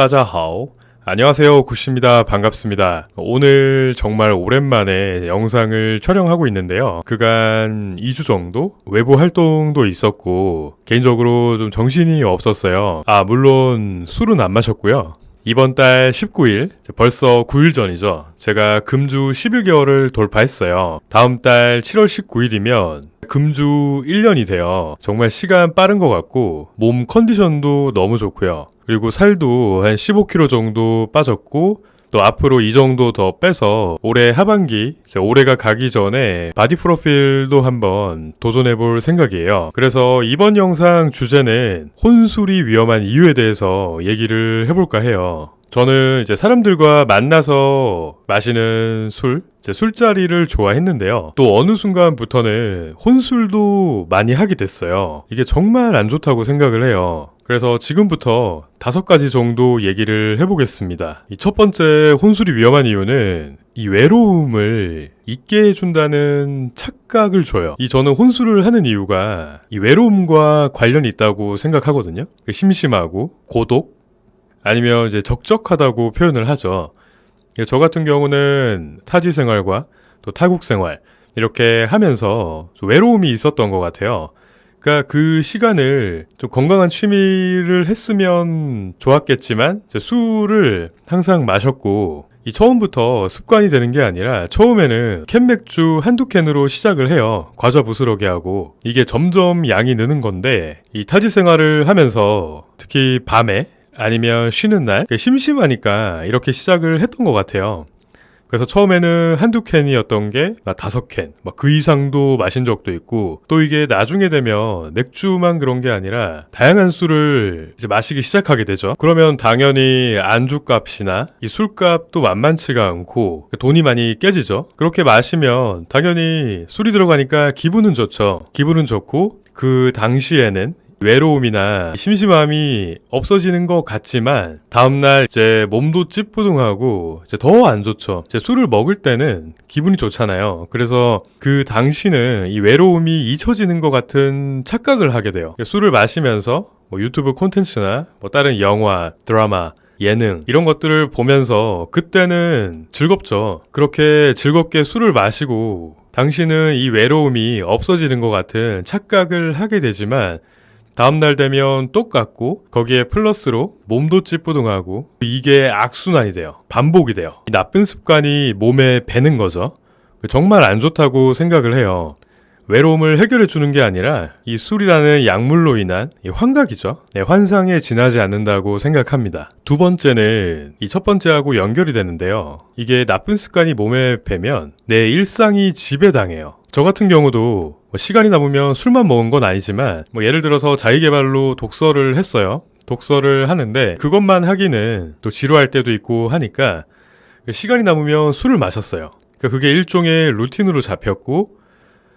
따자하오. 안녕하세요. 구씨입니다. 반갑습니다. 오늘 정말 오랜만에 영상을 촬영하고 있는데요. 그간 2주 정도 외부 활동도 있었고 개인적으로 좀 정신이 없었어요. 물론 술은 안 마셨고요. 이번 달 19일, 벌써 9일 전이죠. 제가 금주 11개월을 돌파했어요. 다음 달 7월 19일이면 금주 1년이 돼요. 정말 시간 빠른 것 같고 몸 컨디션도 너무 좋고요. 그리고 살도 한 15kg 정도 빠졌고 또 앞으로 이 정도 더 빼서 올해 하반기, 올해가 가기 전에 바디 프로필도 한번 도전해볼 생각이에요. 그래서 이번 영상 주제는 혼술이 위험한 이유에 대해서 얘기를 해볼까 해요. 저는 이제 사람들과 만나서 마시는 술자리를 좋아했는데요. 또 어느 순간부터는 혼술도 많이 하게 됐어요. 이게 정말 안 좋다고 생각을 해요. 그래서 지금부터 5가지 정도 얘기를 해보겠습니다. 이 첫 번째 혼술이 위험한 이유는 이 외로움을 잊게 해준다는 착각을 줘요. 저는 혼술을 하는 이유가 이 외로움과 관련이 있다고 생각하거든요. 심심하고 고독 아니면 이제 적적하다고 표현을 하죠. 저 같은 경우는 타지 생활과 또 타국 생활 이렇게 하면서 외로움이 있었던 것 같아요. 그러니까 그 시간을 좀 건강한 취미를 했으면 좋았겠지만 술을 항상 마셨고 처음부터 습관이 되는 게 아니라 처음에는 캔 맥주 한두 캔으로 시작을 해요. 과자 부스러기 하고 이게 점점 양이 느는 건데 이 타지 생활을 하면서 특히 밤에 아니면 쉬는 날 심심하니까 이렇게 시작을 했던 것 같아요. 그래서 처음에는 한두 캔이었던 게 5캔, 그 이상도 마신 적도 있고 또 이게 나중에 되면 맥주만 그런 게 아니라 다양한 술을 이제 마시기 시작하게 되죠. 그러면 당연히 안주값이나 이 술값도 만만치가 않고 돈이 많이 깨지죠. 그렇게 마시면 당연히 술이 들어가니까 기분은 좋죠. 기분은 좋고 그 당시에는 외로움이나 심심함이 없어지는 것 같지만 다음날 이제 몸도 찌뿌둥하고 더 안 좋죠. 술을 먹을 때는 기분이 좋잖아요. 그래서 그 당시는 이 외로움이 잊혀지는 것 같은 착각을 하게 돼요. 술을 마시면서 유튜브 콘텐츠나 다른 영화, 드라마, 예능 이런 것들을 보면서 그때는 즐겁죠. 그렇게 즐겁게 술을 마시고 당신은 이 외로움이 없어지는 것 같은 착각을 하게 되지만 다음날 되면 똑같고 거기에 플러스로 몸도 찌뿌둥하고 이게 악순환이 돼요. 반복이 돼요. 이 나쁜 습관이 몸에 배는 거죠. 정말 안 좋다고 생각을 해요. 외로움을 해결해 주는 게 아니라 이 술이라는 약물로 인한 이 환각이죠. 환상에 지나지 않는다고 생각합니다. 두 번째는 이 첫 번째하고 연결이 되는데요. 이게 나쁜 습관이 몸에 배면 내 일상이 지배당해요. 저 같은 경우도 시간이 남으면 술만 먹은 건 아니지만 예를 들어서 자기계발로 독서를 했어요. 독서를 하는데 그것만 하기는 또 지루할 때도 있고 하니까 시간이 남으면 술을 마셨어요. 그게 일종의 루틴으로 잡혔고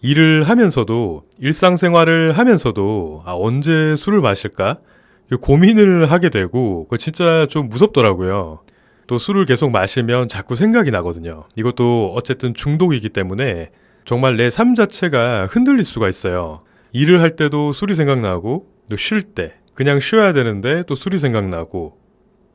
일을 하면서도 일상생활을 하면서도 언제 술을 마실까 고민을 하게 되고 진짜 좀 무섭더라고요. 또 술을 계속 마시면 자꾸 생각이 나거든요. 이것도 어쨌든 중독이기 때문에 정말 내 삶 자체가 흔들릴 수가 있어요. 일을 할 때도 술이 생각나고 또 쉴 때 그냥 쉬어야 되는데 또 술이 생각나고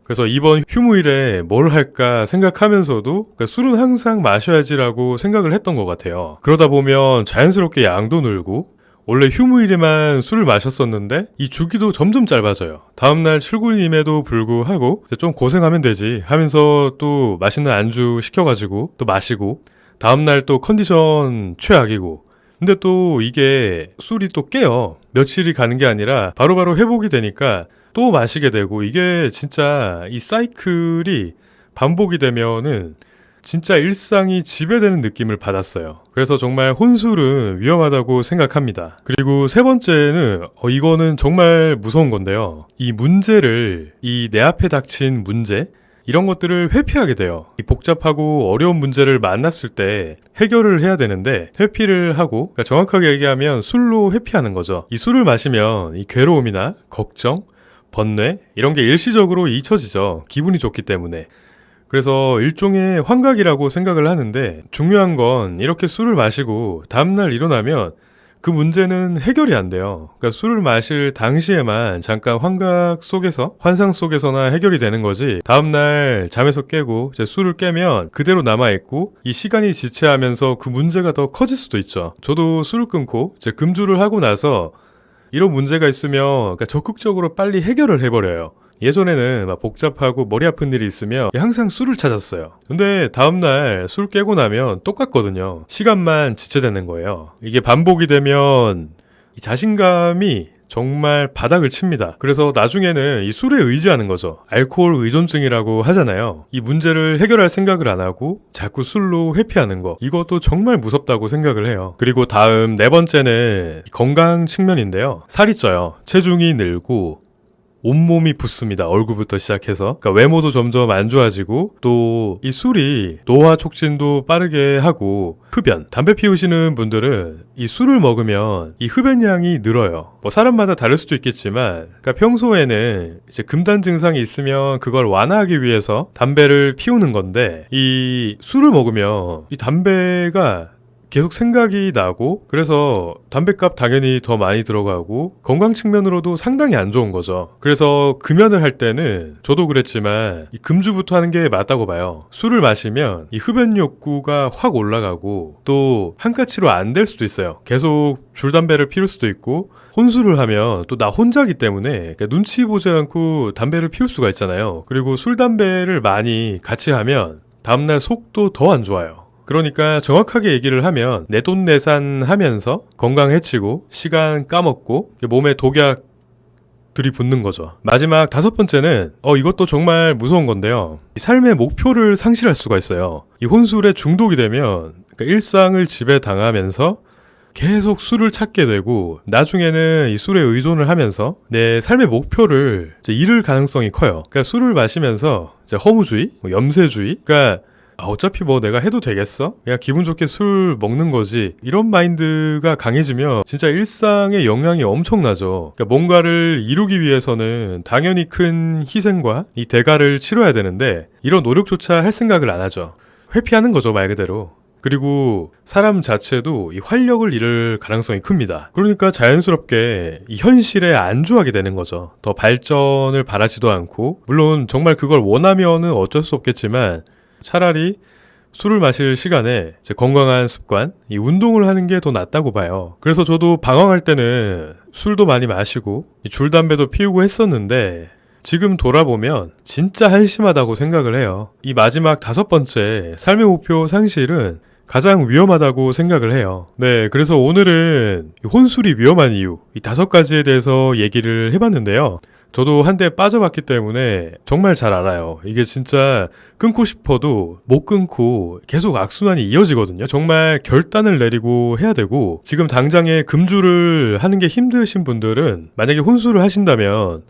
그래서 이번 휴무일에 뭘 할까 생각하면서도 술은 항상 마셔야지라고 생각을 했던 것 같아요. 그러다 보면 자연스럽게 양도 늘고 원래 휴무일에만 술을 마셨었는데 이 주기도 점점 짧아져요. 다음날 출근임에도 불구하고 좀 고생하면 되지 하면서 또 맛있는 안주 시켜가지고 또 마시고 다음날 또 컨디션 최악이고 근데 또 이게 술이 또 깨요. 며칠이 가는 게 아니라 바로바로 회복이 되니까 또 마시게 되고 이게 진짜 이 사이클이 반복이 되면은 진짜 일상이 지배되는 느낌을 받았어요. 그래서 정말 혼술은 위험하다고 생각합니다. 그리고 세 번째는 이거는 정말 무서운 건데요. 이 문제를 이 내 앞에 닥친 문제 이런 것들을 회피하게 돼요. 이 복잡하고 어려운 문제를 만났을 때 해결을 해야 되는데 회피를 하고 정확하게 얘기하면 술로 회피하는 거죠. 이 술을 마시면 이 괴로움이나 걱정, 번뇌 이런 게 일시적으로 잊혀지죠. 기분이 좋기 때문에. 그래서 일종의 환각이라고 생각을 하는데 중요한 건 이렇게 술을 마시고 다음날 일어나면 그 문제는 해결이 안 돼요. 그러니까 술을 마실 당시에만 잠깐 환상 속에서나 해결이 되는 거지, 다음날 잠에서 깨고 이제 술을 깨면 그대로 남아있고 이 시간이 지체하면서 그 문제가 더 커질 수도 있죠. 저도 술을 끊고 이제 금주를 하고 나서 이런 문제가 있으면 그러니까 적극적으로 빨리 해결을 해버려요. 예전에는 막 복잡하고 머리 아픈 일이 있으면 항상 술을 찾았어요. 근데 다음날 술 깨고 나면 똑같거든요. 시간만 지체되는 거예요. 이게 반복이 되면 이 자신감이 정말 바닥을 칩니다. 그래서 나중에는 이 술에 의지하는 거죠. 알코올 의존증이라고 하잖아요. 이 문제를 해결할 생각을 안 하고 자꾸 술로 회피하는 거, 이것도 정말 무섭다고 생각을 해요. 그리고 다음 네 번째는 건강 측면인데요. 살이 쪄요. 체중이 늘고 온몸이 붓습니다. 얼굴부터 시작해서. 그러니까 외모도 점점 안 좋아지고, 또 이 술이 노화 촉진도 빠르게 하고, 흡연, 담배 피우시는 분들은 이 술을 먹으면 이 흡연량이 늘어요. 뭐 사람마다 다를 수도 있겠지만, 그러니까 평소에는 이제 금단 증상이 있으면 그걸 완화하기 위해서 담배를 피우는 건데, 이 술을 먹으면 이 담배가 계속 생각이 나고, 그래서 담뱃값 당연히 더 많이 들어가고 건강 측면으로도 상당히 안 좋은 거죠. 그래서 금연을 할 때는 저도 그랬지만 이 금주부터 하는 게 맞다고 봐요. 술을 마시면 이 흡연 욕구가 확 올라가고, 또 한가치로 안 될 수도 있어요. 계속 줄담배를 피울 수도 있고, 혼술을 하면 또 나 혼자기 때문에 그러니까 눈치 보지 않고 담배를 피울 수가 있잖아요. 그리고 술, 담배를 많이 같이 하면 다음날 속도 더 안 좋아요. 그러니까 정확하게 얘기를 하면 내돈내산 하면서 건강 해치고 시간 까먹고 몸에 독약 들이붓는 거죠. 마지막 다섯 번째는 이것도 정말 무서운 건데요. 이 삶의 목표를 상실할 수가 있어요. 이 혼술에 중독이 되면 그러니까 일상을 지배당하면서 계속 술을 찾게 되고, 나중에는 이 술에 의존을 하면서 내 삶의 목표를 이제 잃을 가능성이 커요. 그러니까 술을 마시면서 이제 허무주의, 염세주의, 그러니까 어차피 뭐 내가 해도 되겠어? 그냥 기분 좋게 술 먹는 거지, 이런 마인드가 강해지면 진짜 일상에 영향이 엄청나죠. 그러니까 뭔가를 이루기 위해서는 당연히 큰 희생과 이 대가를 치러야 되는데 이런 노력조차 할 생각을 안 하죠. 회피하는 거죠, 말 그대로. 그리고 사람 자체도 이 활력을 잃을 가능성이 큽니다. 그러니까 자연스럽게 이 현실에 안주하게 되는 거죠. 더 발전을 바라지도 않고, 물론 정말 그걸 원하면은 어쩔 수 없겠지만 차라리 술을 마실 시간에 이제 건강한 습관, 이 운동을 하는 게 더 낫다고 봐요. 그래서 저도 방황할 때는 술도 많이 마시고 이 줄담배도 피우고 했었는데, 지금 돌아보면 진짜 한심하다고 생각을 해요. 이 마지막 다섯 번째, 삶의 목표 상실은 가장 위험하다고 생각을 해요. 네, 그래서 오늘은 혼술이 위험한 이유, 이 다섯 가지에 대해서 얘기를 해봤는데요. 저도 한때 빠져봤기 때문에 정말 잘 알아요. 이게 진짜 끊고 싶어도 못 끊고 계속 악순환이 이어지거든요. 정말 결단을 내리고 해야 되고, 지금 당장에 금주를 하는 게 힘드신 분들은 만약에 혼술을 하신다면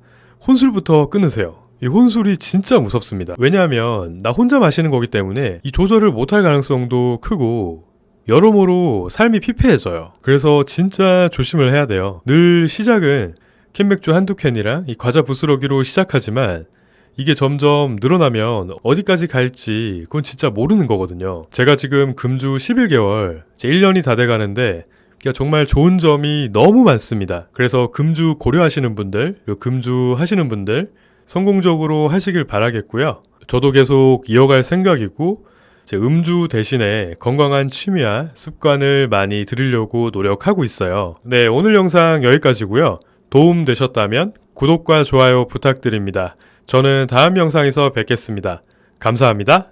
혼술부터 끊으세요. 이 혼술이 진짜 무섭습니다. 왜냐하면 나 혼자 마시는 거기 때문에 이 조절을 못할 가능성도 크고 여러모로 삶이 피폐해져요. 그래서 진짜 조심을 해야 돼요. 늘 시작은 캔맥주 한두 캔이랑 이 과자 부스러기로 시작하지만 이게 점점 늘어나면 어디까지 갈지 그건 진짜 모르는 거거든요. 제가 지금 금주 11개월, 이제 1년이 다 돼가는데 정말 좋은 점이 너무 많습니다. 그래서 금주 고려하시는 분들, 그리고 금주 하시는 분들 성공적으로 하시길 바라겠고요. 저도 계속 이어갈 생각이고, 제 음주 대신에 건강한 취미와 습관을 많이 들이려고 노력하고 있어요. 네, 오늘 영상 여기까지고요. 도움 되셨다면 구독과 좋아요 부탁드립니다. 저는 다음 영상에서 뵙겠습니다. 감사합니다.